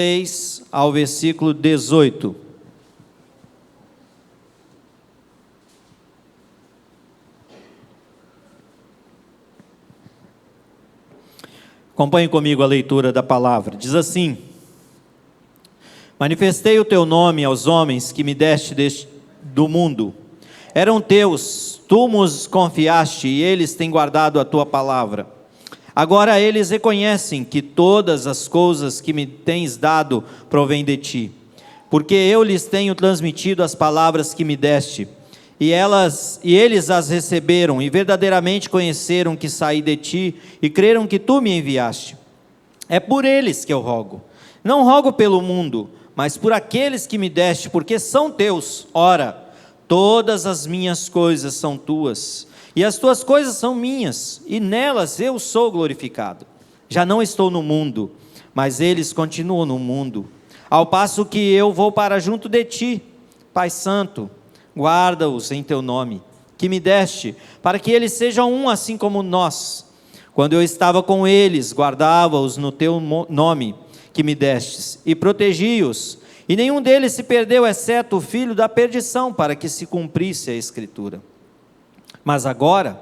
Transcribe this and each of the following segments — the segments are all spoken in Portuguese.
6 ao versículo 18. Acompanhe comigo a leitura da palavra. Diz assim: Manifestei o teu nome aos homens que me deste do mundo. Eram teus, tu nos confiaste, e eles têm guardado a tua palavra. Agora eles reconhecem que todas as coisas que me tens dado provêm de ti, porque eu lhes tenho transmitido as palavras que me deste, e eles as receberam, e verdadeiramente conheceram que saí de ti, e creram que tu me enviaste. É por eles que eu rogo. Não rogo pelo mundo, mas por aqueles que me deste, porque são teus. Ora, todas as minhas coisas são tuas, e as tuas coisas são minhas, e nelas eu sou glorificado. Já não estou no mundo, mas eles continuam no mundo, ao passo que eu vou para junto de ti. Pai Santo, guarda-os em teu nome, que me deste, para que eles sejam um assim como nós. Quando eu estava com eles, guardava-os no teu nome, que me destes, e protegi-os, e nenhum deles se perdeu, exceto o filho da perdição, para que se cumprisse a Escritura. Mas agora,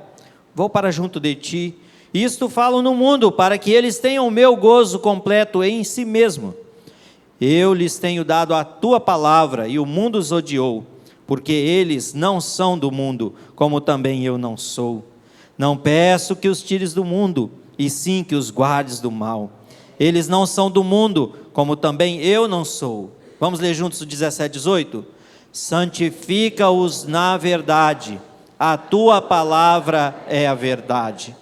vou para junto de ti, e isto falo no mundo, para que eles tenham o meu gozo completo em si mesmo. Eu lhes tenho dado a tua palavra, e o mundo os odiou, porque eles não são do mundo, como também eu não sou. Não peço que os tires do mundo, e sim que os guardes do mal. Eles não são do mundo, como também eu não sou. Vamos ler juntos o 17, 18? Santifica-os na verdade, a tua palavra é a verdade.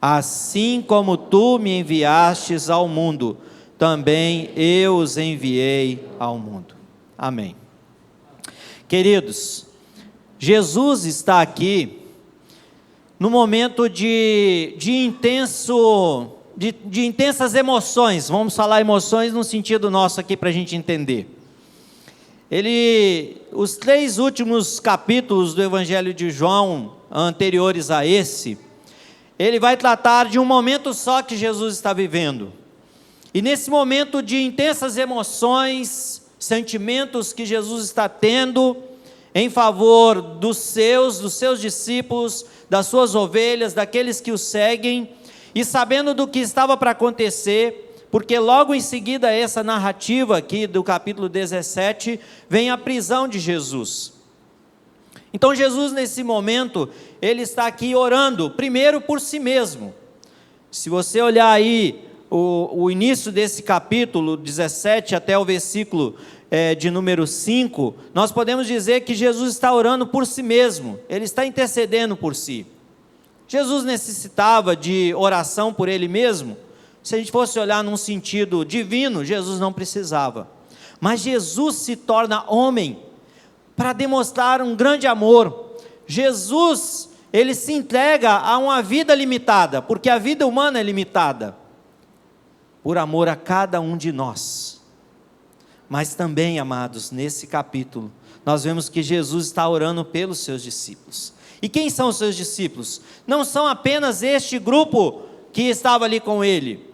Assim como tu me enviastes ao mundo, também eu os enviei ao mundo. Amém. Queridos, Jesus está aqui no momento de intensas emoções. Vamos falar emoções no sentido nosso aqui para a gente entender. Os 3 últimos capítulos do Evangelho de João, anteriores a esse, ele vai tratar de um momento só que Jesus está vivendo. E nesse momento de intensas emoções, sentimentos que Jesus está tendo em favor dos seus discípulos, das suas ovelhas, daqueles que o seguem, e sabendo do que estava para acontecer, porque logo em seguida essa narrativa aqui do capítulo 17, vem a prisão de Jesus. Então Jesus nesse momento, ele está aqui orando, primeiro por si mesmo. Se você olhar aí o início desse capítulo 17 até o versículo de número 5, nós podemos dizer que Jesus está orando por si mesmo, ele está intercedendo por si. Jesus necessitava de oração por ele mesmo? Se a gente fosse olhar num sentido divino, Jesus não precisava. Mas Jesus se torna homem para demonstrar um grande amor. Jesus, ele se entrega a uma vida limitada, porque a vida humana é limitada, por amor a cada um de nós. Mas também, amados, nesse capítulo, nós vemos que Jesus está orando pelos seus discípulos. E quem são os seus discípulos? Não são apenas este grupo que estava ali com ele,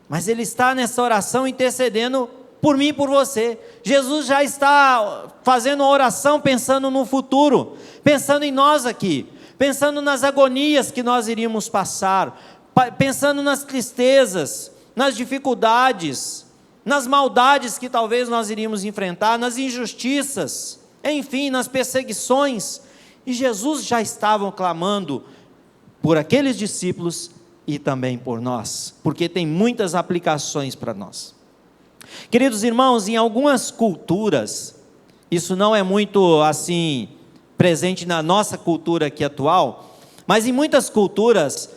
mas ele está nessa oração intercedendo por mim e por você. Jesus já está fazendo uma oração pensando no futuro, pensando em nós aqui, pensando nas agonias que nós iríamos passar, pensando nas tristezas, nas dificuldades, nas maldades que talvez nós iríamos enfrentar, nas injustiças, enfim, nas perseguições. E Jesus já estava clamando por aqueles discípulos e também por nós, porque tem muitas aplicações para nós. Queridos irmãos, em algumas culturas, isso não é muito assim presente na nossa cultura aqui atual, mas em muitas culturas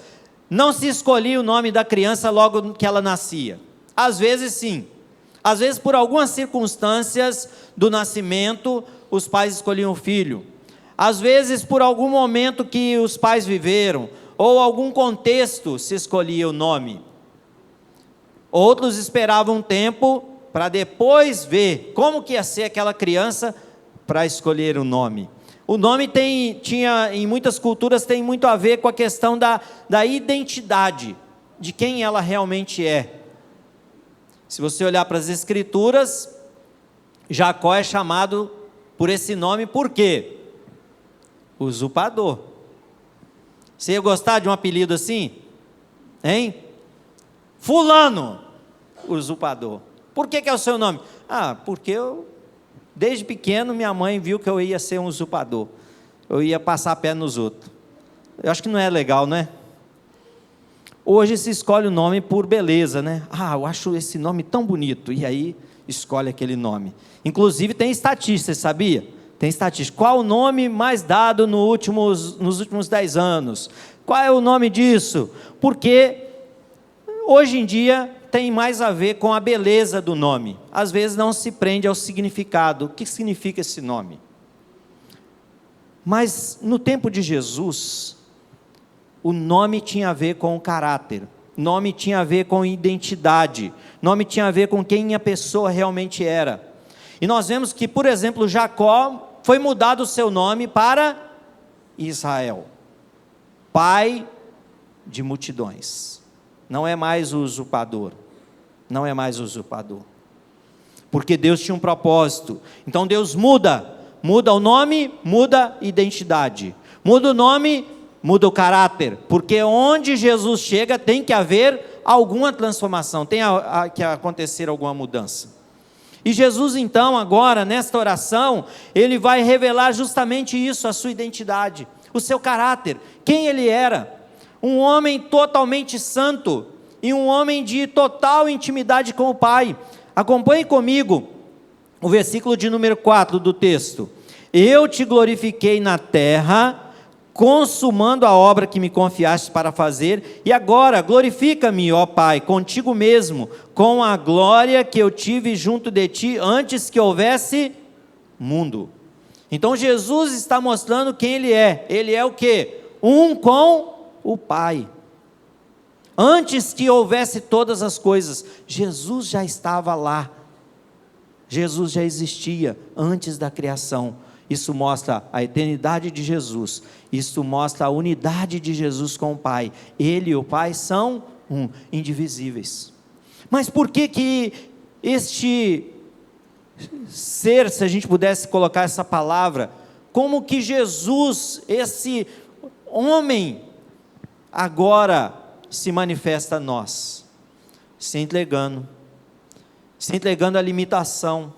não se escolhia o nome da criança logo que ela nascia. Às vezes sim, às vezes por algumas circunstâncias do nascimento, os pais escolhiam o filho. Às vezes por algum momento que os pais viveram, ou algum contexto se escolhia o nome. Outros esperavam um tempo para depois ver como que ia ser aquela criança para escolher o nome. O nome tinha em muitas culturas tem muito a ver com a questão da identidade, de quem ela realmente é. Se você olhar para as Escrituras, Jacó é chamado por esse nome por quê? Usurpador. Você ia gostar de um apelido assim? Hein? Fulano, usurpador. Por que é o seu nome? Porque desde pequeno, minha mãe viu que eu ia ser um usurpador. Eu ia passar a perna nos outros. Eu acho que não é legal, não é? Hoje se escolhe o nome por beleza, né? Eu acho esse nome tão bonito. E aí, escolhe aquele nome. Inclusive, tem estatística, você sabia? Tem estatística. Qual o nome mais dado nos últimos 10 anos? Qual é o nome disso? Porque hoje em dia tem mais a ver com a beleza do nome. Às vezes não se prende ao significado. O que significa esse nome? Mas no tempo de Jesus, o nome tinha a ver com o caráter. Nome tinha a ver com identidade. Nome tinha a ver com quem a pessoa realmente era. E nós vemos que, por exemplo, Jacó foi mudado o seu nome para Israel, pai de multidões. Não é mais o usurpador. Não é mais o usurpador. Porque Deus tinha um propósito. Então Deus muda o nome, muda a identidade. Muda o nome, muda o caráter. Porque onde Jesus chega tem que haver alguma transformação, tem que acontecer alguma mudança. E Jesus então agora nesta oração, ele vai revelar justamente isso, a sua identidade, o seu caráter, quem ele era. Um homem totalmente santo e um homem de total intimidade com o Pai. Acompanhe comigo o versículo de número 4 do texto. Eu te glorifiquei na terra, consumando a obra que me confiaste para fazer, e agora glorifica-me, ó Pai, contigo mesmo, com a glória que eu tive junto de ti, antes que houvesse mundo. Então Jesus está mostrando quem ele é o quê? Um com o Pai. Antes que houvesse todas as coisas, Jesus já estava lá, Jesus já existia antes da criação. Isso mostra a eternidade de Jesus, isso mostra a unidade de Jesus com o Pai. Ele e o Pai são indivisíveis. Mas por que este ser, se a gente pudesse colocar essa palavra, como que Jesus, esse homem, agora se manifesta a nós? Se entregando à limitação.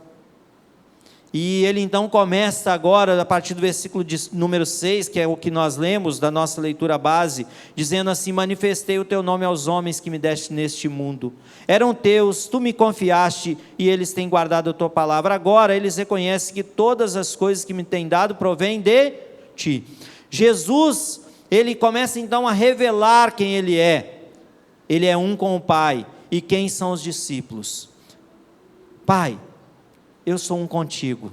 E ele então começa agora, a partir do versículo de número 6, que é o que nós lemos da nossa leitura base, dizendo assim: manifestei o teu nome aos homens que me deste neste mundo. Eram teus, tu me confiaste, e eles têm guardado a tua palavra. Agora eles reconhecem que todas as coisas que me têm dado provêm de ti. Jesus, ele começa então a revelar quem ele é. Ele é um com o Pai. E quem são os discípulos? Pai, eu sou um contigo,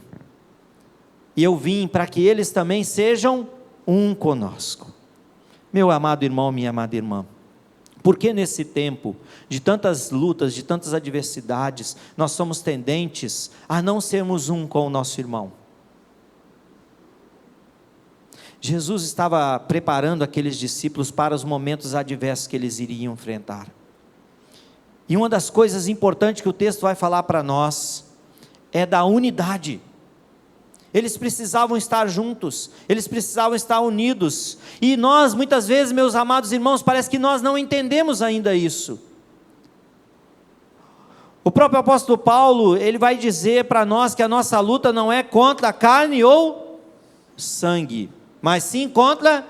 e eu vim para que eles também sejam um conosco. Meu amado irmão, minha amada irmã, por que nesse tempo de tantas lutas, de tantas adversidades, nós somos tendentes a não sermos um com o nosso irmão? Jesus estava preparando aqueles discípulos para os momentos adversos que eles iriam enfrentar. E uma das coisas importantes que o texto vai falar para nós é da unidade. Eles precisavam estar juntos, eles precisavam estar unidos, e nós muitas vezes, meus amados irmãos, parece que nós não entendemos ainda isso. O próprio apóstolo Paulo, ele vai dizer para nós que a nossa luta não é contra a carne ou sangue, mas sim contra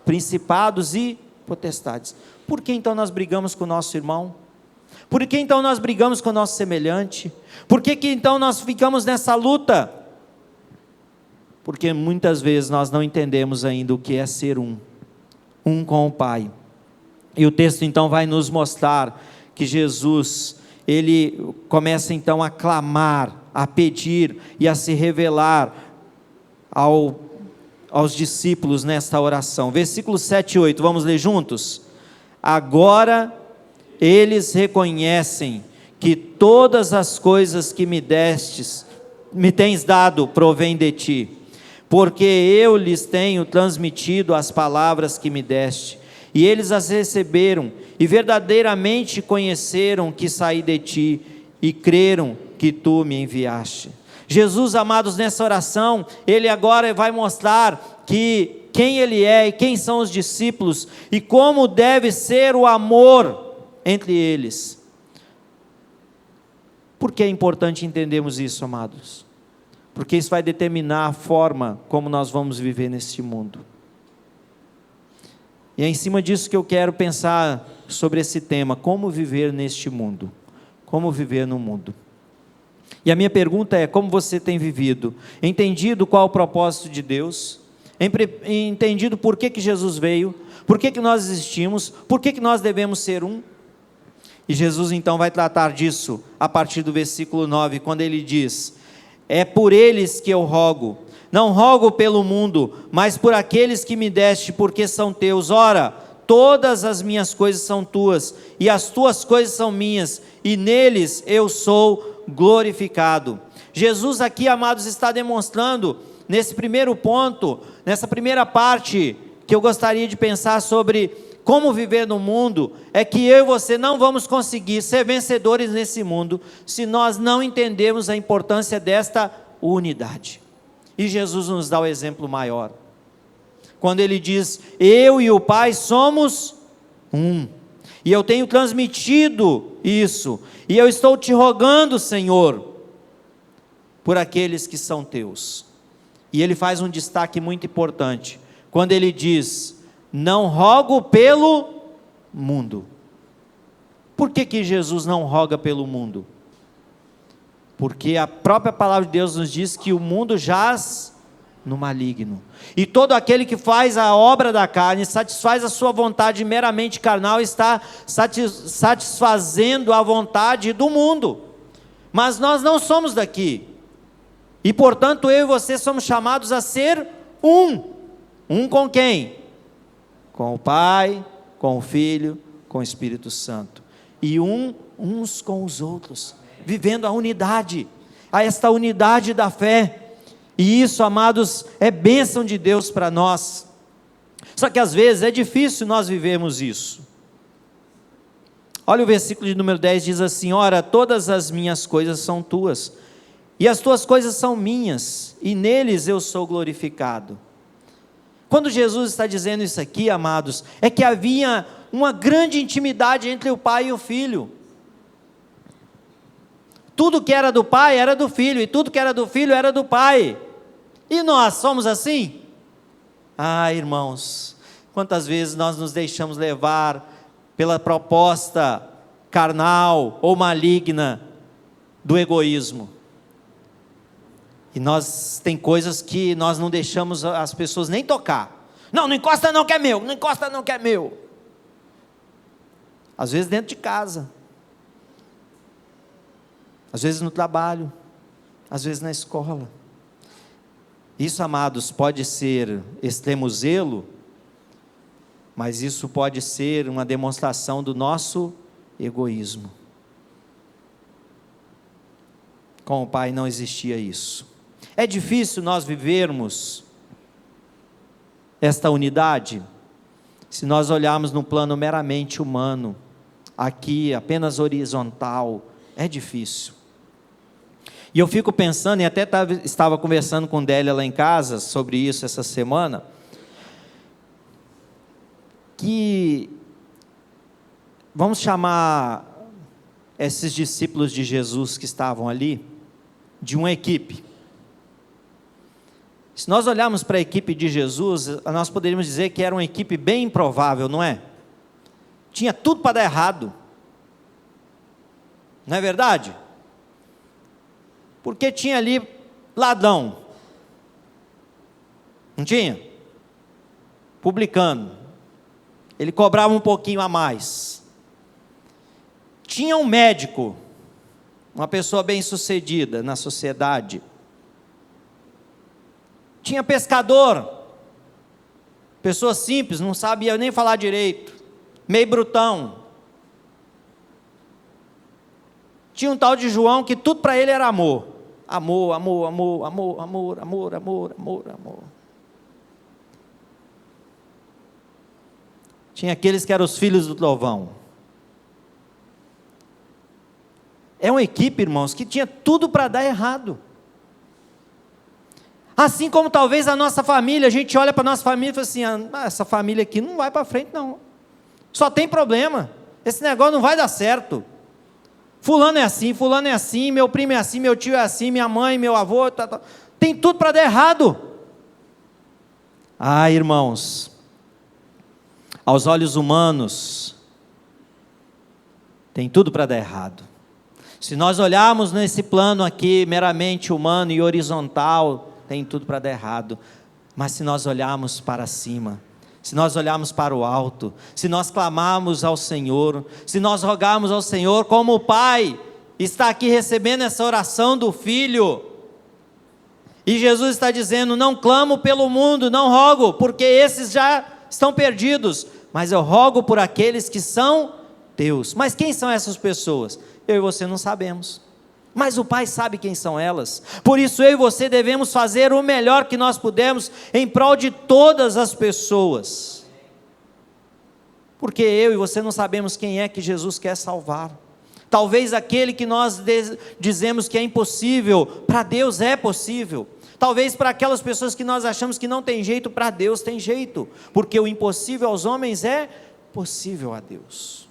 principados e potestades. Por que então nós brigamos com o nosso irmão? Por que então nós brigamos com o nosso semelhante? Por que então nós ficamos nessa luta? Porque muitas vezes nós não entendemos ainda o que é ser um com o Pai. E o texto então vai nos mostrar que Jesus, ele começa então a clamar, a pedir e a se revelar aos discípulos nesta oração. Versículos 7 e 8, vamos ler juntos? Agora eles reconhecem que todas as coisas que me tens dado provém de ti, porque eu lhes tenho transmitido as palavras que me deste, e eles as receberam, e verdadeiramente conheceram que saí de ti e creram que tu me enviaste. Jesus, amados, nessa oração, ele agora vai mostrar que quem ele é e quem são os discípulos e como deve ser o amor entre eles. Por que é importante entendermos isso, amados? Porque isso vai determinar a forma como nós vamos viver neste mundo. E é em cima disso que eu quero pensar sobre esse tema, como viver neste mundo, como viver no mundo. E a minha pergunta é, como você tem vivido? Entendido qual é o propósito de Deus? Entendido por que Jesus veio? Por que nós existimos? Por que nós devemos ser um? E Jesus então vai tratar disso a partir do versículo 9, quando ele diz: é por eles que eu rogo, não rogo pelo mundo, mas por aqueles que me deste, porque são teus. Ora, todas as minhas coisas são tuas, e as tuas coisas são minhas, e neles eu sou glorificado. Jesus aqui, amados, está demonstrando, nesse primeiro ponto, nessa primeira parte, que eu gostaria de pensar sobre como viver no mundo, é que eu e você não vamos conseguir ser vencedores nesse mundo, se nós não entendermos a importância desta unidade. E Jesus nos dá o exemplo maior, quando ele diz: eu e o Pai somos um, e eu tenho transmitido isso, e eu estou te rogando, Senhor, por aqueles que são teus. E ele faz um destaque muito importante, quando ele diz: não rogo pelo mundo. Por que Jesus não roga pelo mundo? Porque a própria palavra de Deus nos diz que o mundo jaz no maligno, e todo aquele que faz a obra da carne, satisfaz a sua vontade meramente carnal, está satisfazendo a vontade do mundo. Mas nós não somos daqui, e portanto eu e você somos chamados a ser um com quem? Com o Pai, com o Filho, com o Espírito Santo, e uns com os outros, vivendo a unidade, esta unidade da fé. E isso, amados, é bênção de Deus para nós. Só que às vezes é difícil nós vivermos isso. Olha o versículo de número 10, diz assim: ora, todas as minhas coisas são tuas, e as tuas coisas são minhas, e neles eu sou glorificado. Quando Jesus está dizendo isso aqui, amados, é que havia uma grande intimidade entre o Pai e o Filho. Tudo que era do Pai era do Filho, e tudo que era do Filho era do Pai. E nós somos assim? Ah, irmãos, quantas vezes nós nos deixamos levar pela proposta carnal ou maligna do egoísmo. E tem coisas que nós não deixamos as pessoas nem tocar. Não encosta não que é meu, não encosta não que é meu. Às vezes dentro de casa, às vezes no trabalho, às vezes na escola. Isso, amados, pode ser extremo zelo, mas isso pode ser uma demonstração do nosso egoísmo. Com o Pai não existia isso. É difícil nós vivermos esta unidade, se nós olharmos no plano meramente humano, aqui apenas horizontal, é difícil. E eu fico pensando, e até estava conversando com Délia lá em casa, sobre isso essa semana, que vamos chamar esses discípulos de Jesus que estavam ali, de uma equipe. Se nós olharmos para a equipe de Jesus, nós poderíamos dizer que era uma equipe bem improvável, não é? Tinha tudo para dar errado, não é verdade? Porque tinha ali ladrão, não tinha? Publicano, ele cobrava um pouquinho a mais. Tinha um médico, uma pessoa bem sucedida na sociedade. Tinha pescador, pessoa simples, não sabia nem falar direito, meio brutão. Tinha um tal de João que tudo para ele era amor. Amor, amor, amor, amor, amor, amor, amor, amor, amor. Tinha aqueles que eram os filhos do trovão. É uma equipe, irmãos, que tinha tudo para dar errado. Assim como talvez a nossa família, a gente olha para a nossa família e fala assim, essa família aqui não vai para frente não, só tem problema, esse negócio não vai dar certo, fulano é assim, meu primo é assim, meu tio é assim, minha mãe, meu avô, tem tudo para dar errado. Irmãos, aos olhos humanos, tem tudo para dar errado. Se nós olharmos nesse plano aqui, meramente humano e horizontal, tem tudo para dar errado. Mas se nós olharmos para cima, se nós olharmos para o alto, se nós clamarmos ao Senhor, se nós rogarmos ao Senhor, como o Pai está aqui recebendo essa oração do Filho, e Jesus está dizendo, não clamo pelo mundo, não rogo, porque esses já estão perdidos, mas eu rogo por aqueles que são teus. Mas quem são essas pessoas? Eu e você não sabemos, mas o Pai sabe quem são elas. Por isso eu e você devemos fazer o melhor que nós pudermos em prol de todas as pessoas, porque eu e você não sabemos quem é que Jesus quer salvar. Talvez aquele que nós dizemos que é impossível, para Deus é possível. Talvez para aquelas pessoas que nós achamos que não tem jeito, para Deus tem jeito, porque o impossível aos homens é possível a Deus.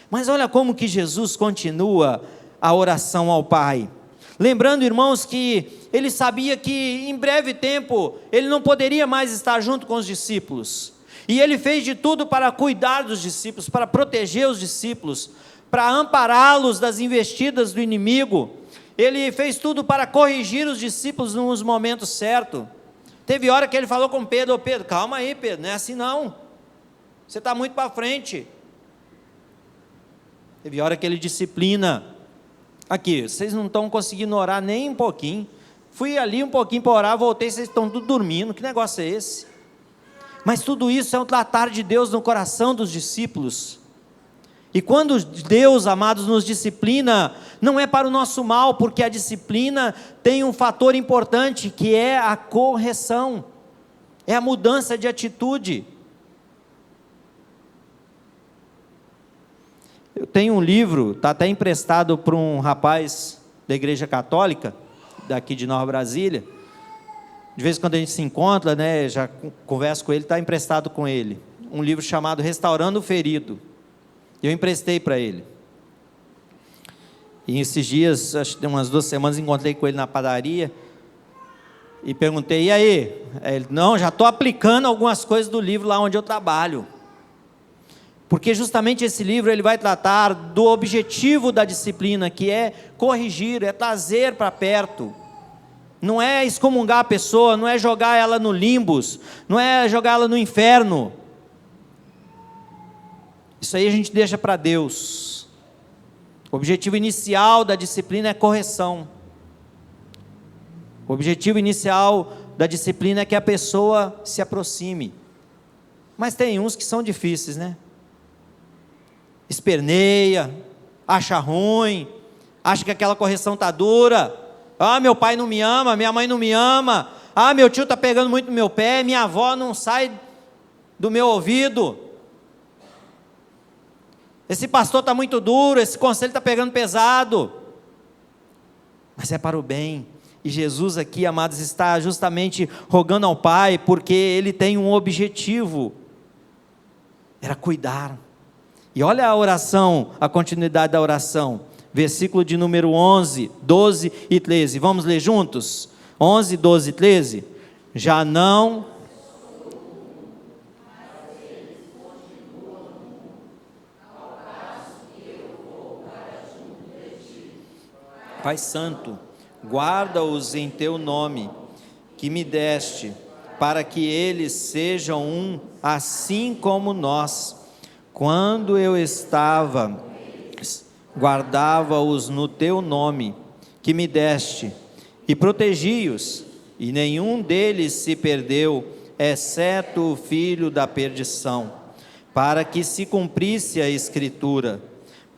Mas olha como que Jesus continua a oração ao Pai, lembrando, irmãos, que ele sabia que em breve tempo ele não poderia mais estar junto com os discípulos, e ele fez de tudo para cuidar dos discípulos, para proteger os discípulos, para ampará-los das investidas do inimigo. Ele fez tudo para corrigir os discípulos nos momentos certos. Teve hora que ele falou com Pedro, Pedro, calma aí Pedro, não é assim não, você está muito para frente. Teve hora que ele disciplina, aqui, vocês não estão conseguindo orar nem um pouquinho, fui ali um pouquinho para orar, voltei, vocês estão tudo dormindo, que negócio é esse? Mas tudo isso é um tratar de Deus no coração dos discípulos. E quando Deus, amados, nos disciplina, não é para o nosso mal, porque a disciplina tem um fator importante, que é a correção, é a mudança de atitude. Eu tenho um livro, está até emprestado para um rapaz da igreja católica, daqui de Nova Brasília. De vez em quando a gente se encontra, né, já converso com ele, está emprestado com ele. Um livro chamado Restaurando o Ferido. Eu emprestei para ele. E esses dias, acho que umas 2 semanas, encontrei com ele na padaria e perguntei, e aí? Ele, não, já estou aplicando algumas coisas do livro lá onde eu trabalho. Porque justamente esse livro ele vai tratar do objetivo da disciplina, que é corrigir, é trazer para perto. Não é excomungar a pessoa, não é jogar ela no limbus, não é jogar ela no inferno. Isso aí a gente deixa para Deus. O objetivo inicial da disciplina é correção. O objetivo inicial da disciplina é que a pessoa se aproxime. Mas tem uns que são difíceis, né? Esperneia, acha ruim, acha que aquela correção está dura. Meu pai não me ama, minha mãe não me ama. Meu tio está pegando muito no meu pé, minha avó não sai do meu ouvido. Esse pastor está muito duro, esse conselho está pegando pesado. Mas é para o bem. E Jesus aqui, amados, está justamente rogando ao Pai, porque Ele tem um objetivo, era cuidar. E olha a oração, a continuidade da oração, versículo de número 11, 12 e 13, vamos ler juntos? 11, 12 e 13, já não... Pai Santo, guarda-os em Teu nome, que me deste, para que eles sejam um, assim como nós. Quando eu estava, guardava-os no Teu nome, que me deste, e protegi-os, e nenhum deles se perdeu, exceto o filho da perdição, para que se cumprisse a Escritura.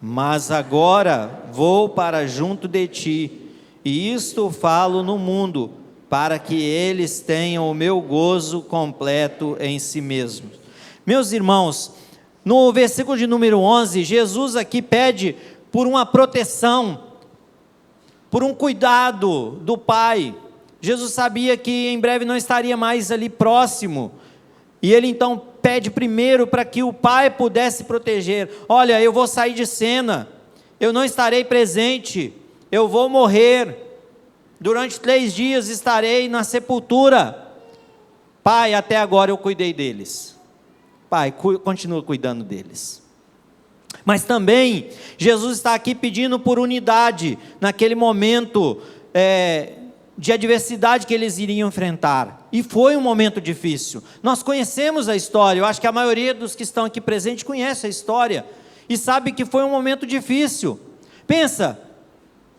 Mas agora vou para junto de Ti, e isto falo no mundo, para que eles tenham o meu gozo completo em si mesmos. Meus irmãos, no versículo de número 11, Jesus aqui pede por uma proteção, por um cuidado do Pai. Jesus sabia que em breve não estaria mais ali próximo, e ele então pede primeiro para que o Pai pudesse proteger. Olha, eu vou sair de cena, eu não estarei presente, eu vou morrer, durante 3 dias estarei na sepultura. Pai, até agora eu cuidei deles. Pai, continua cuidando deles. Mas também, Jesus está aqui pedindo por unidade, naquele momento de adversidade que eles iriam enfrentar. E foi um momento difícil. Nós conhecemos a história, eu acho que a maioria dos que estão aqui presentes conhece a história, e sabe que foi um momento difícil. Pensa,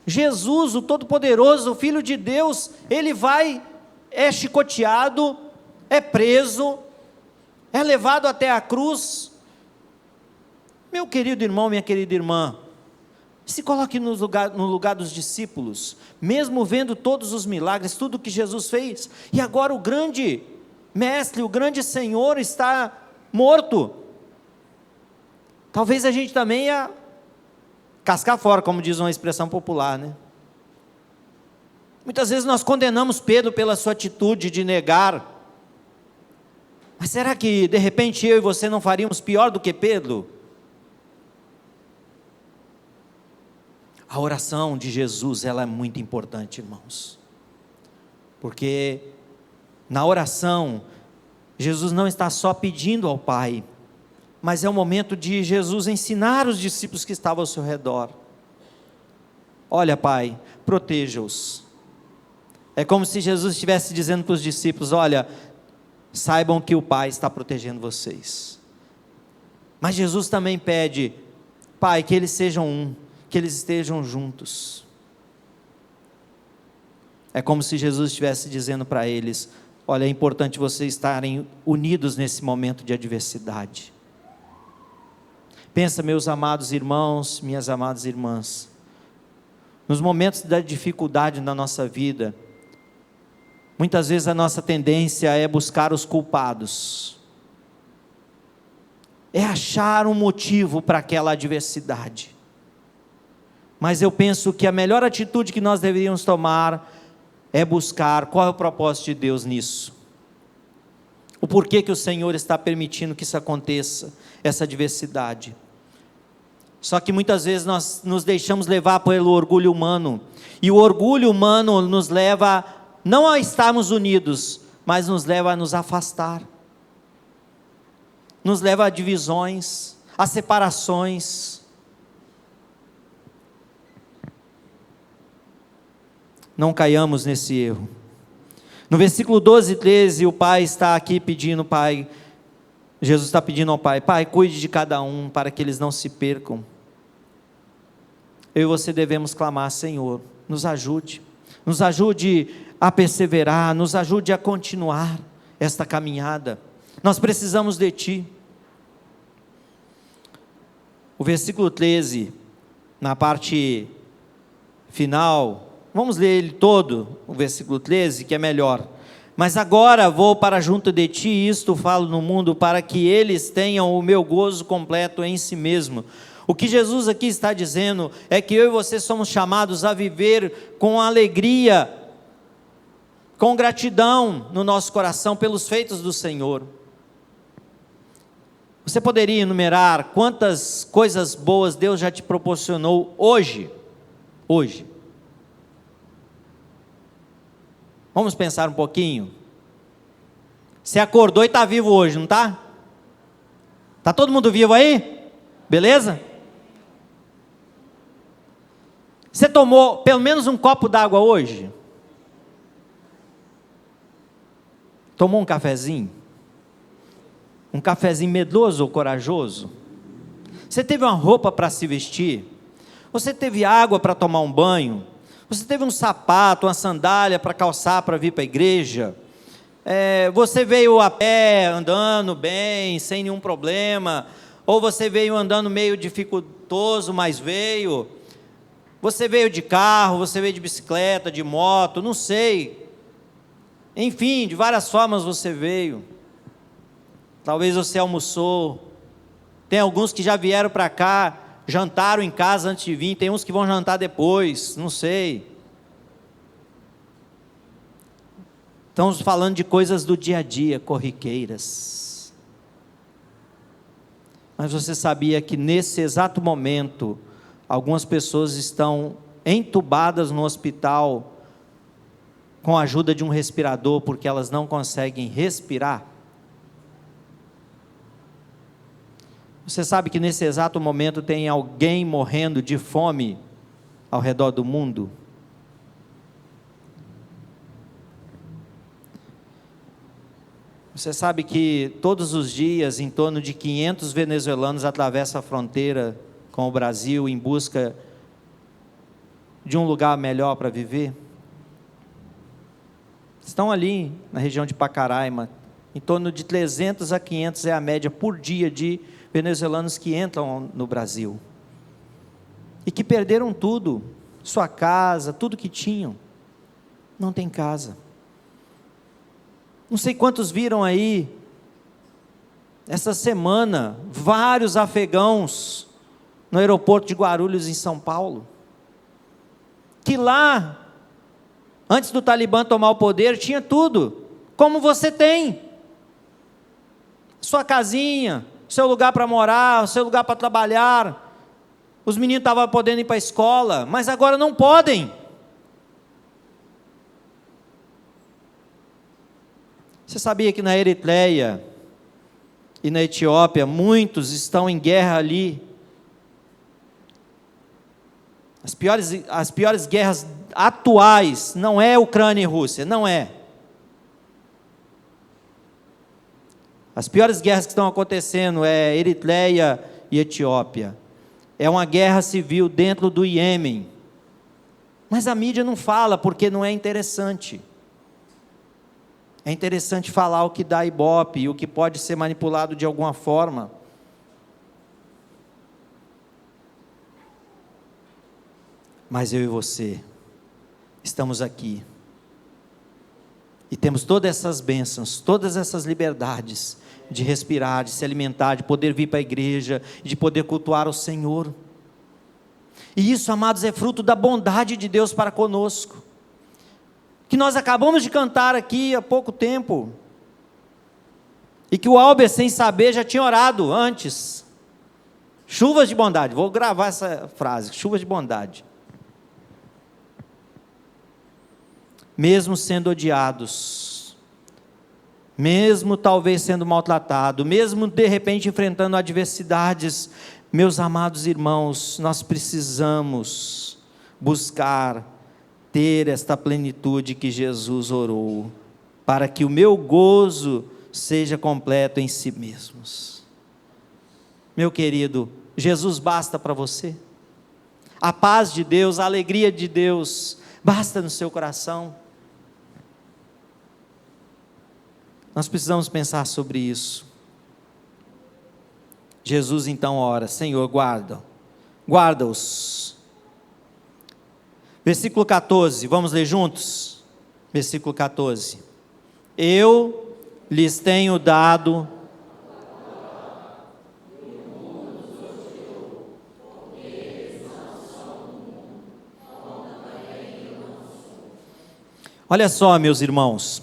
Jesus, o Todo-Poderoso, o Filho de Deus, ele é chicoteado, é preso, é levado até a cruz. Meu querido irmão, minha querida irmã, se coloque no lugar dos discípulos, mesmo vendo todos os milagres, tudo que Jesus fez, e agora o grande mestre, o grande Senhor está morto. Talvez a gente também ia cascar fora, como diz uma expressão popular, né? Muitas vezes nós condenamos Pedro pela sua atitude de negar, mas será que de repente eu e você não faríamos pior do que Pedro? A oração de Jesus, ela é muito importante, irmãos, porque na oração, Jesus não está só pedindo ao Pai, mas é o momento de Jesus ensinar os discípulos que estavam ao seu redor. Olha, Pai, proteja-os. É como se Jesus estivesse dizendo para os discípulos: olha, saibam que o Pai está protegendo vocês. Mas Jesus também pede: Pai, que eles sejam um, que eles estejam juntos. É como se Jesus estivesse dizendo para eles: olha, é importante vocês estarem unidos nesse momento de adversidade. Pensa, meus amados irmãos, minhas amadas irmãs, nos momentos da dificuldade na nossa vida, muitas vezes a nossa tendência é buscar os culpados, é achar um motivo para aquela adversidade. Mas eu penso que a melhor atitude que nós deveríamos tomar é buscar qual é o propósito de Deus nisso. O porquê que o Senhor está permitindo que isso aconteça, essa adversidade. Só que muitas vezes nós nos deixamos levar pelo orgulho humano, e o orgulho humano nos leva não a estarmos unidos, mas nos leva a nos afastar, nos leva a divisões, a separações. Não caiamos nesse erro. No versículo 12 e 13, o Pai está aqui pedindo, Jesus está pedindo ao Pai: Pai, cuide de cada um, para que eles não se percam. Eu e você devemos clamar: Senhor, nos ajude a perseverar, nos ajude a continuar esta caminhada, nós precisamos de Ti. O versículo 13, na parte final, vamos ler ele todo, o versículo 13, que é melhor. Mas agora vou para junto de Ti, isto falo no mundo, para que eles tenham o meu gozo completo em si mesmo. O que Jesus aqui está dizendo é que eu e você somos chamados a viver com alegria, com gratidão no nosso coração pelos feitos do Senhor. Você poderia enumerar quantas coisas boas Deus já te proporcionou hoje? Hoje. Vamos pensar um pouquinho. Você acordou e está vivo hoje, não está? Está todo mundo vivo aí? Beleza? Você tomou pelo menos um copo d'água hoje? Tomou um cafezinho? Um cafezinho medroso ou corajoso? Você teve uma roupa para se vestir? Você teve água para tomar um banho? Você teve um sapato, uma sandália para calçar para vir para a igreja? Você veio a pé, andando bem, sem nenhum problema? Ou você veio andando meio dificultoso, mas veio? Você veio de carro, você veio de bicicleta, de moto, não sei. Enfim, de várias formas você veio. Talvez você almoçou. Tem alguns que já vieram para cá, jantaram em casa antes de vir. Tem uns que vão jantar depois, não sei. Estamos falando de coisas do dia a dia, corriqueiras. Mas você sabia que nesse exato momento, algumas pessoas estão entubadas no hospital com a ajuda de um respirador, porque elas não conseguem respirar? Você sabe que nesse exato momento tem alguém morrendo de fome ao redor do mundo? Você sabe que todos os dias em torno de 500 venezuelanos atravessam a fronteira com o Brasil em busca de um lugar melhor para viver? Estão ali na região de Pacaraima, em torno de 300 a 500 é a média por dia de venezuelanos que entram no Brasil, e que perderam tudo, sua casa, tudo que tinham, não tem casa. Não sei quantos viram aí, essa semana, vários afegãos, no aeroporto de Guarulhos, em São Paulo, que lá, antes do Talibã tomar o poder, tinha tudo, como você tem, sua casinha, seu lugar para morar, seu lugar para trabalhar, os meninos estavam podendo ir para a escola, mas agora não podem. Você sabia que na Eritreia e na Etiópia, muitos estão em guerra ali? As piores guerras atuais, não é Ucrânia e Rússia, não é. As piores guerras que estão acontecendo é Eritreia e Etiópia. É uma guerra civil dentro do Iêmen. Mas a mídia não fala porque não é interessante. É interessante falar o que dá ibope e o que pode ser manipulado de alguma forma. Mas eu e você estamos aqui e temos todas essas bênçãos, todas essas liberdades de respirar, de se alimentar, de poder vir para a igreja, de poder cultuar o Senhor. E isso, amados, é fruto da bondade de Deus para conosco, que nós acabamos de cantar aqui há pouco tempo, e que o Albert, sem saber, já tinha orado antes. Chuvas de bondade, vou gravar essa frase, chuvas de bondade. Mesmo sendo odiados, mesmo talvez sendo maltratado, mesmo de repente enfrentando adversidades, meus amados irmãos, nós precisamos buscar ter esta plenitude que Jesus orou, para que o meu gozo seja completo em si mesmos. Meu querido, Jesus basta para você? A paz de Deus, a alegria de Deus, basta no seu coração? Nós precisamos pensar sobre isso. Jesus então ora: Senhor, guarda-os. Versículo 14, vamos ler juntos? Versículo 14. Eu lhes tenho dado Olha só, meus irmãos,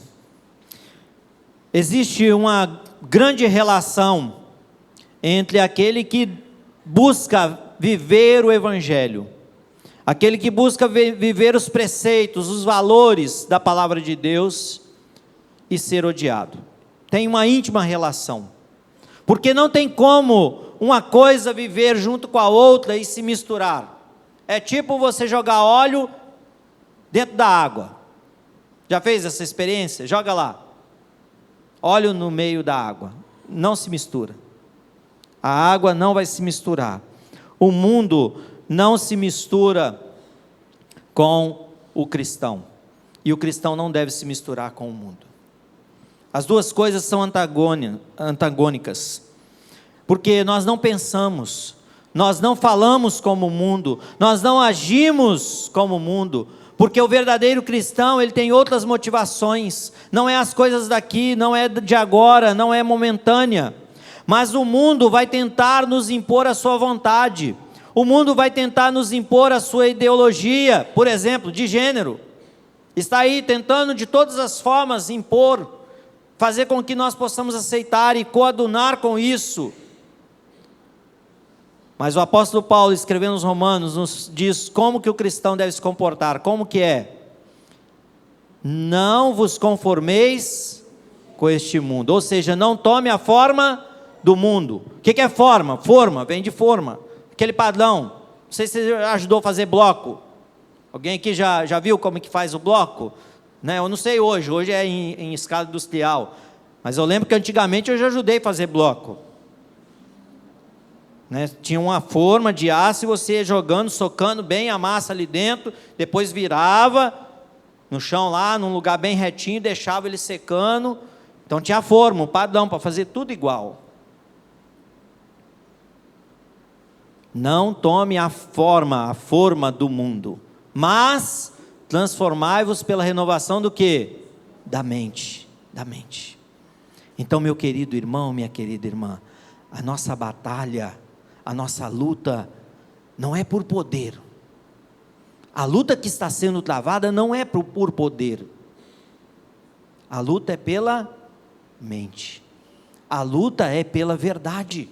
existe uma grande relação entre aquele que busca viver o Evangelho, aquele que busca viver os preceitos, os valores da palavra de Deus, e ser odiado. Tem uma íntima relação, porque não tem como uma coisa viver junto com a outra e se misturar. É tipo você jogar óleo dentro da água. Já fez essa experiência? Joga lá, óleo no meio da água, não se mistura. A água não vai se misturar. O mundo não se mistura com o cristão, e o cristão não deve se misturar com o mundo. As duas coisas são antagônicas, porque nós não pensamos, nós não falamos como o mundo, nós não agimos como o mundo, porque o verdadeiro cristão, ele tem outras motivações, não é as coisas daqui, não é de agora, não é momentânea, mas o mundo vai tentar nos impor a sua vontade, o mundo vai tentar nos impor a sua ideologia, por exemplo, de gênero. Está aí tentando de todas as formas impor, fazer com que nós possamos aceitar e coadunar com isso. Mas o apóstolo Paulo, escrevendo aos Romanos, nos diz como que o cristão deve se comportar. Como que é? Não vos conformeis com este mundo. Ou seja, não tome a forma do mundo. O que é forma? Forma, vem de forma. Aquele padrão. Não sei se você ajudou a fazer bloco. Alguém aqui já viu como que faz o bloco? Né? Eu não sei hoje é em escala industrial. Mas eu lembro que antigamente eu já ajudei a fazer bloco. Né? Tinha uma forma de aço e você ia jogando, socando bem a massa ali dentro, depois virava no chão lá, num lugar bem retinho, deixava ele secando. Então tinha a forma, um padrão para fazer tudo igual. Não tome a forma do mundo, mas transformai-vos pela renovação do quê? Da mente. Então, meu querido irmão, minha querida irmã, a nossa batalha, a nossa luta não é por poder. A luta que está sendo travada não é por poder. A luta é pela mente. A luta é pela verdade.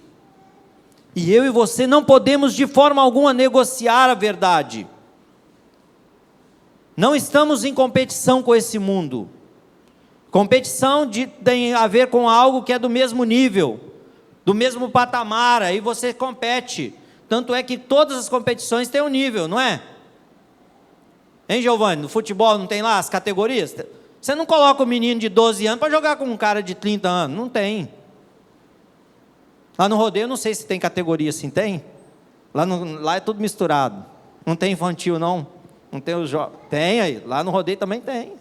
E eu e você não podemos de forma alguma negociar a verdade. Não estamos em competição com esse mundo. Competição tem a ver com algo que é do mesmo nível, do mesmo patamar, aí você compete. Tanto é que todas as competições têm um nível, não é? Hein, Giovanni? No futebol não tem lá as categorias? Você não coloca um menino de 12 anos para jogar com um cara de 30 anos, não tem. Lá no rodeio, não sei se tem categoria assim, tem? Lá é tudo misturado. Não tem infantil, não? Não tem os jogos? Tem aí, lá no rodeio também tem.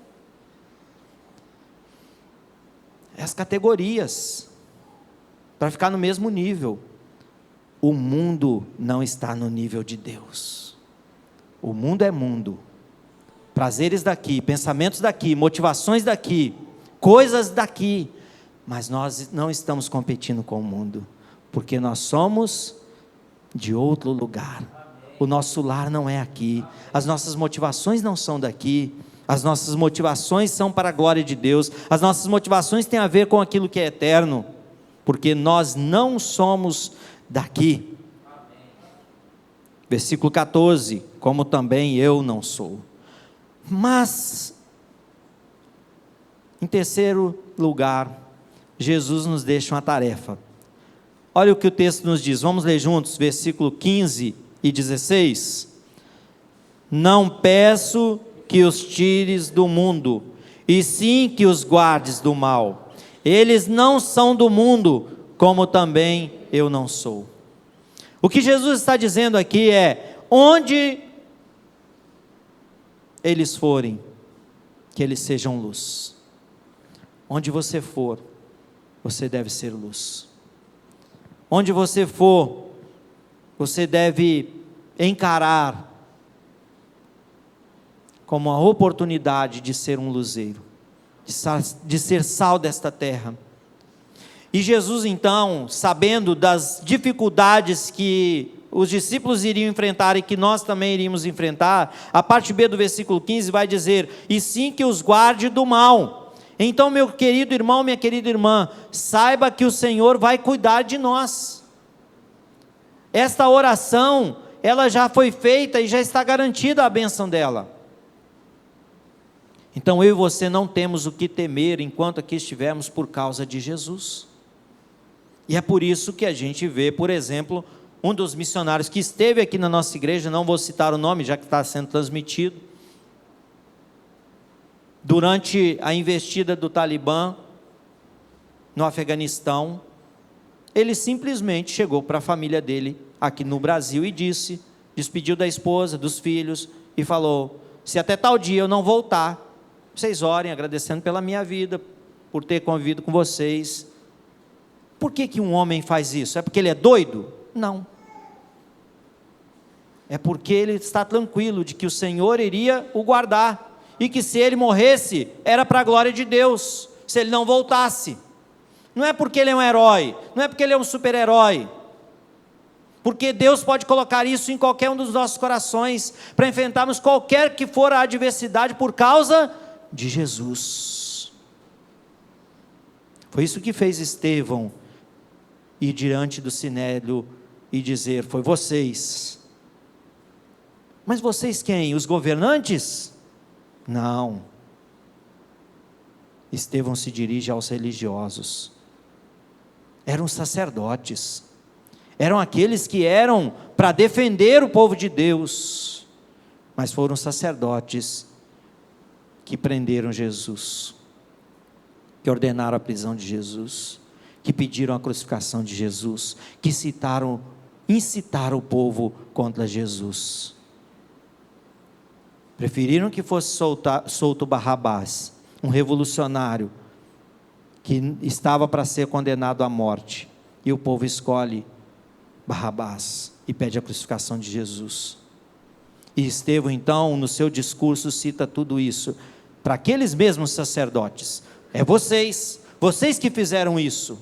As categorias, para ficar no mesmo nível. O mundo não está no nível de Deus. O mundo é mundo. Prazeres daqui, pensamentos daqui, motivações daqui, coisas daqui. Mas nós não estamos competindo com o mundo, porque nós somos de outro lugar. O nosso lar não é aqui, as nossas motivações não são daqui, as nossas motivações são para a glória de Deus, as nossas motivações têm a ver com aquilo que é eterno, porque nós não somos daqui. Versículo 14, como também eu não sou. Mas, em terceiro lugar, Jesus nos deixa uma tarefa. Olha o que o texto nos diz, vamos ler juntos, versículo 15 e 16. Não peço que os tires do mundo, e sim que os guardes do mal. Eles não são do mundo, como também eu não sou. O que Jesus está dizendo aqui é, onde eles forem, que eles sejam luz. Onde você for, você deve ser luz. Onde você for, você deve encarar como uma oportunidade de ser um luzeiro, de ser sal desta terra. E Jesus então, sabendo das dificuldades que os discípulos iriam enfrentar e que nós também iríamos enfrentar, a parte B do versículo 15 vai dizer, e sim que os guarde do mal. Então, meu querido irmão, minha querida irmã, saiba que o Senhor vai cuidar de nós. Esta oração, ela já foi feita e já está garantida a bênção dela. Então, eu e você não temos o que temer enquanto aqui estivermos por causa de Jesus. E é por isso que a gente vê, por exemplo, um dos missionários que esteve aqui na nossa igreja, não vou citar o nome, já que está sendo transmitido, durante a investida do Talibã no Afeganistão, ele simplesmente chegou para a família dele aqui no Brasil e despediu da esposa, dos filhos, e falou, se até tal dia eu não voltar, vocês orem agradecendo pela minha vida, por ter convivido com vocês. Por que um homem faz isso? É porque ele é doido? Não. É porque ele está tranquilo de que o Senhor iria o guardar, e que se ele morresse, era para a glória de Deus, se ele não voltasse. Não é porque ele é um herói, não é porque ele é um super-herói, Porque Deus pode colocar isso em qualquer um dos nossos corações, para enfrentarmos qualquer que for a adversidade por causa de Jesus. Foi isso que fez Estevão ir diante do Sinédrio e dizer: foi vocês. Mas vocês quem? Os governantes? Não. Estevão se dirige aos religiosos. Eram sacerdotes. Eram aqueles que eram para defender o povo de Deus. Mas foram sacerdotes que prenderam Jesus, que ordenaram a prisão de Jesus, que pediram a crucificação de Jesus, que incitaram o povo contra Jesus. Preferiram que fosse solto Barrabás, um revolucionário, que estava para ser condenado à morte, e o povo escolhe Barrabás, e pede a crucificação de Jesus. E Estevão então, no seu discurso, cita tudo isso, para aqueles mesmos sacerdotes: é vocês que fizeram isso.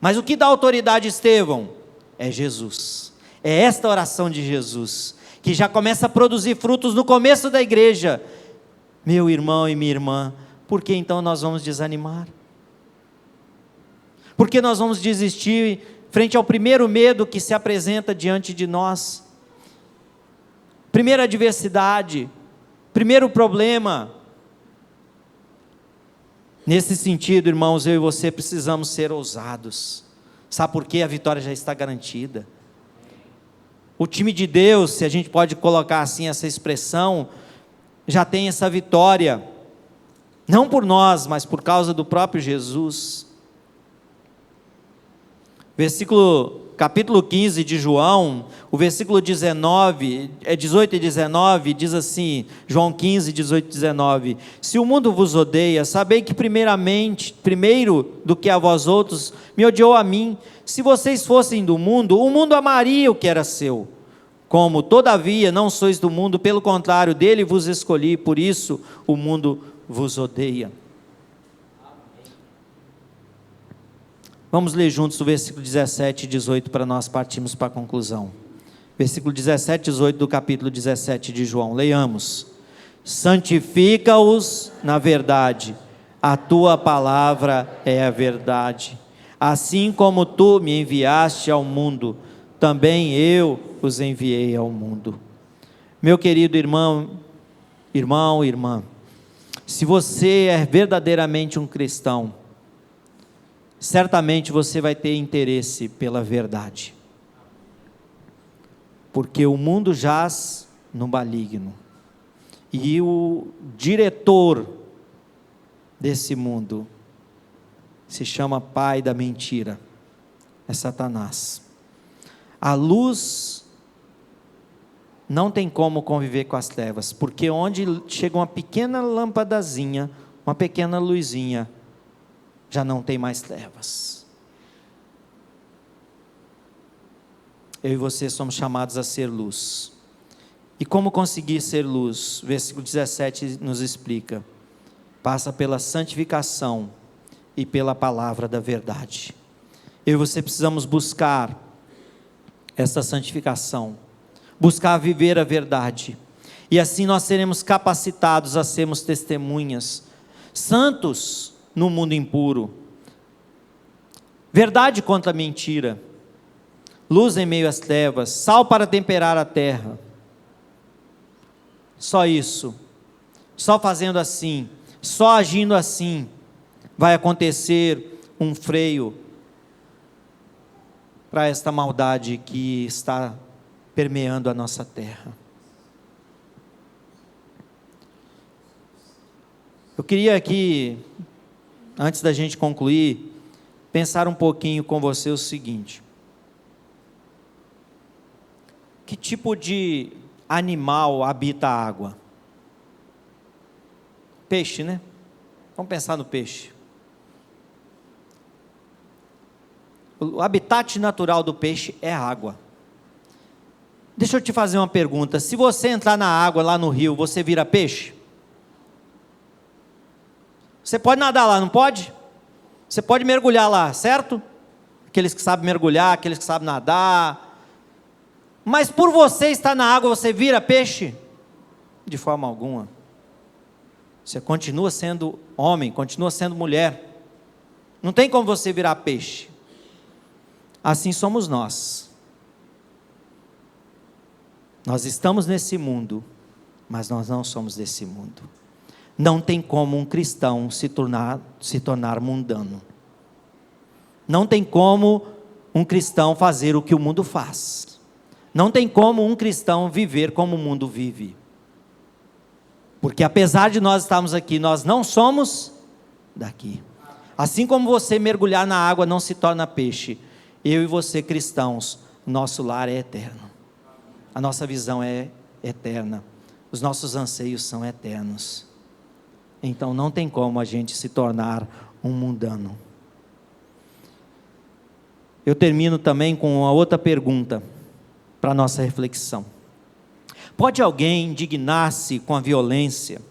Mas o que dá autoridade a Estevão? É Jesus, é esta oração de Jesus, que já começa a produzir frutos no começo da igreja. Meu irmão e minha irmã, por que então nós vamos desanimar? Por que nós vamos desistir frente ao primeiro medo que se apresenta diante de nós? Primeira adversidade, primeiro problema. Nesse sentido, irmãos, eu e você precisamos ser ousados. Sabe por quê? A vitória já está garantida. O time de Deus, se a gente pode colocar assim essa expressão, já tem essa vitória, não por nós, mas por causa do próprio Jesus. Capítulo 15 de João, o versículo 18 e 19, diz assim, João 15, 18 e 19: se o mundo vos odeia, sabei que primeiro do que a vós outros, me odiou a mim. Se vocês fossem do mundo, o mundo amaria o que era seu. Como, todavia, não sois do mundo, pelo contrário, dele vos escolhi, por isso o mundo vos odeia. Vamos ler juntos o versículo 17 e 18 para nós partirmos para a conclusão. Versículo 17 e 18 do capítulo 17 de João, leiamos: santifica-os na verdade, a tua palavra é a verdade. Assim como tu me enviaste ao mundo, também eu os enviei ao mundo. Meu querido irmão, irmã, se você é verdadeiramente um cristão, certamente você vai ter interesse pela verdade, porque o mundo jaz no maligno, e o diretor desse mundo se chama pai da mentira, é Satanás. A luz não tem como conviver com as trevas, porque onde chega uma pequena lâmpadazinha, uma pequena luzinha, já não tem mais trevas. Eu e você somos chamados a ser luz. E como conseguir ser luz? Versículo 17 nos explica: passa pela santificação e pela palavra da verdade. Eu e você precisamos buscar essa santificação, buscar viver a verdade, e assim nós seremos capacitados a sermos testemunhas, santos no mundo impuro, verdade contra a mentira, luz em meio às trevas, sal para temperar a terra. Só isso, só fazendo assim, só agindo assim, vai acontecer um freio para esta maldade que está permeando a nossa terra. Eu queria aqui, antes da gente concluir, pensar um pouquinho com você o seguinte: que tipo de animal habita a água? Peixe, né? Vamos pensar no peixe. O habitat natural do peixe é a água. Deixa eu te fazer uma pergunta: se você entrar na água lá no rio, você vira peixe? Você pode nadar lá, não pode? Você pode mergulhar lá, certo? Aqueles que sabem mergulhar, aqueles que sabem nadar, Mas por você estar na água, você vira peixe? De forma alguma. Você continua sendo homem, continua sendo mulher. Não tem como você virar peixe. Assim somos nós. Nós estamos nesse mundo, mas nós não somos desse mundo. Não tem como um cristão se tornar mundano. Não tem como um cristão fazer o que o mundo faz. Não tem como um cristão viver como o mundo vive. Porque apesar de nós estarmos aqui, nós não somos daqui. Assim como você mergulhar na água não se torna peixe, eu e você cristãos, nosso lar é eterno. A nossa visão é eterna. Os nossos anseios são eternos. Então não tem como a gente se tornar um mundano. Eu termino também com uma outra pergunta para a nossa reflexão. Pode alguém indignar-se com a violência?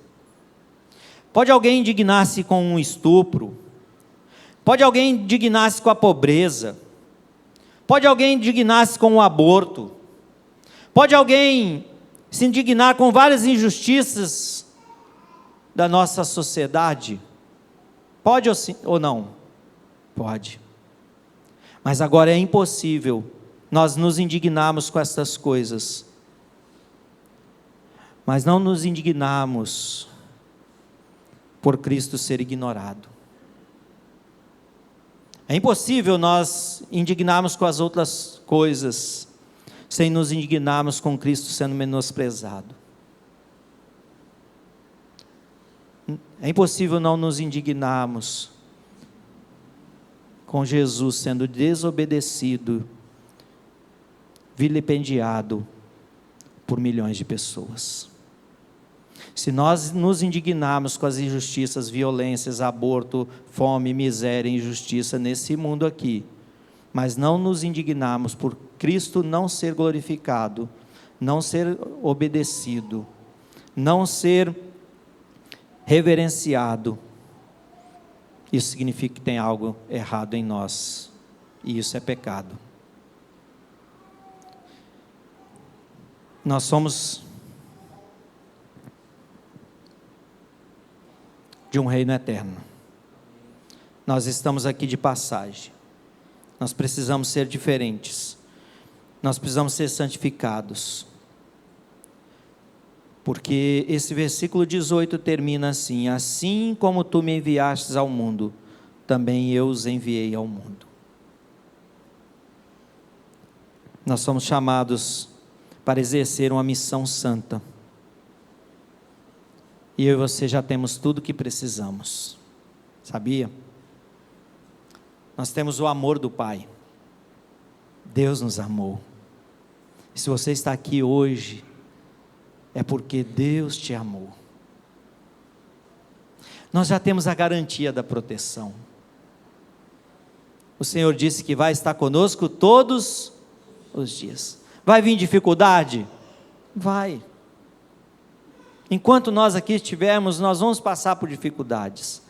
Pode alguém indignar-se com um estupro? Pode alguém indignar-se com a pobreza? Pode alguém indignar-se com o aborto? Pode alguém se indignar com várias injustiças da nossa sociedade? Pode ou não? Pode. Mas agora é impossível nós nos indignarmos com essas coisas, mas não nos indignarmos por Cristo ser ignorado. É impossível nós indignarmos com as outras coisas, sem nos indignarmos com Cristo sendo menosprezado. É impossível não nos indignarmos com Jesus sendo desobedecido, vilipendiado por milhões de pessoas. Se nós nos indignarmos com as injustiças, violências, aborto, fome, miséria, injustiça nesse mundo aqui, mas não nos indignarmos por Cristo não ser glorificado, não ser obedecido, não ser reverenciado, isso significa que tem algo errado em nós, e isso é pecado. Nós somos de um reino eterno. Nós estamos aqui de passagem. Nós precisamos ser diferentes. Nós precisamos ser santificados. Porque esse versículo 18 termina assim: assim como tu me enviastes ao mundo, também eu os enviei ao mundo. Nós somos chamados para exercer uma missão santa. E eu e você já temos tudo o que precisamos. Sabia? Nós temos o amor do Pai. Deus nos amou. E se você está aqui hoje, é porque Deus te amou. Nós já temos a garantia da proteção. O Senhor disse que vai estar conosco todos os dias. Vai vir dificuldade? Vai. Enquanto nós aqui estivermos, nós vamos passar por dificuldades.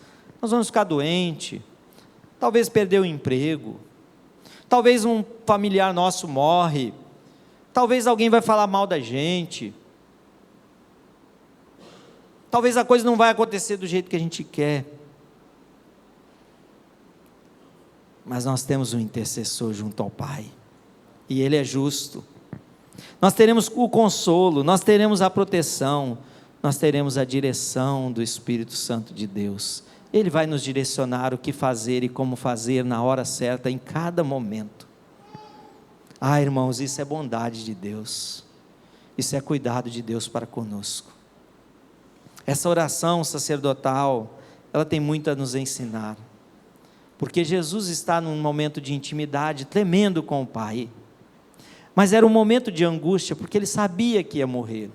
Nós vamos ficar doentes, talvez perder o emprego, talvez um familiar nosso morre, talvez alguém vai falar mal da gente, talvez a coisa não vai acontecer do jeito que a gente quer. Mas nós temos um intercessor junto ao Pai, e Ele é justo. Nós teremos o consolo, nós teremos a proteção, nós teremos a direção do Espírito Santo de Deus. Ele vai nos direcionar o que fazer e como fazer na hora certa, em cada momento. Ah, irmãos, isso é bondade de Deus, isso é cuidado de Deus para conosco. Essa oração sacerdotal, ela tem muito a nos ensinar, porque Jesus está num momento de intimidade tremendo com o Pai, mas era um momento de angústia, porque ele sabia que ia morrer,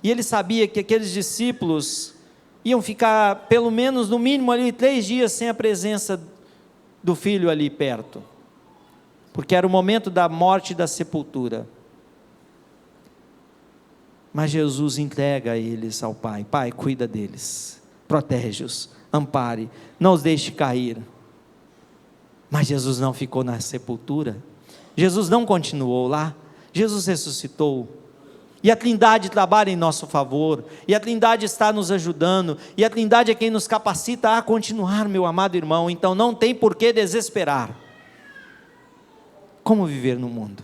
e ele sabia que aqueles discípulos iam ficar, pelo menos, no mínimo ali, 3 dias sem a presença do Filho ali perto, porque era o momento da morte e da sepultura. Mas Jesus entrega eles ao Pai. Pai, cuida deles, protege-os, ampare, não os deixe cair. Mas Jesus não ficou na sepultura, Jesus não continuou lá, Jesus ressuscitou, e a Trindade trabalha em nosso favor, e a Trindade está nos ajudando, e a Trindade é quem nos capacita a continuar, meu amado irmão. Então não tem por que desesperar. Como viver no mundo?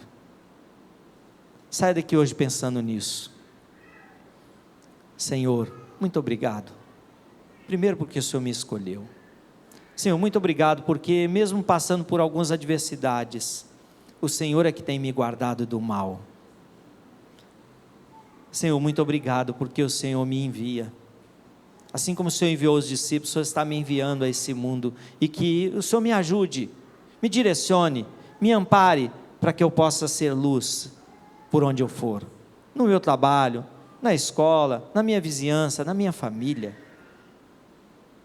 Saia daqui hoje pensando nisso. Senhor, muito obrigado. Primeiro porque o Senhor me escolheu. Senhor, muito obrigado porque mesmo passando por algumas adversidades, o Senhor é que tem me guardado do mal. Senhor, muito obrigado porque o Senhor me envia. Assim como o Senhor enviou os discípulos, o Senhor está me enviando a esse mundo. E que o Senhor me ajude, me direcione, me ampare, para que eu possa ser luz por onde eu for. No meu trabalho, na escola, na minha vizinhança, na minha família.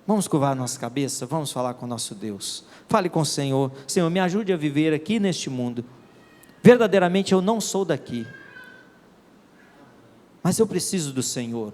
Vamos curvar a nossa cabeça, vamos falar com o nosso Deus. Fale com o Senhor. Senhor, me ajude a viver aqui neste mundo. Verdadeiramente eu não sou daqui, mas eu preciso do Senhor.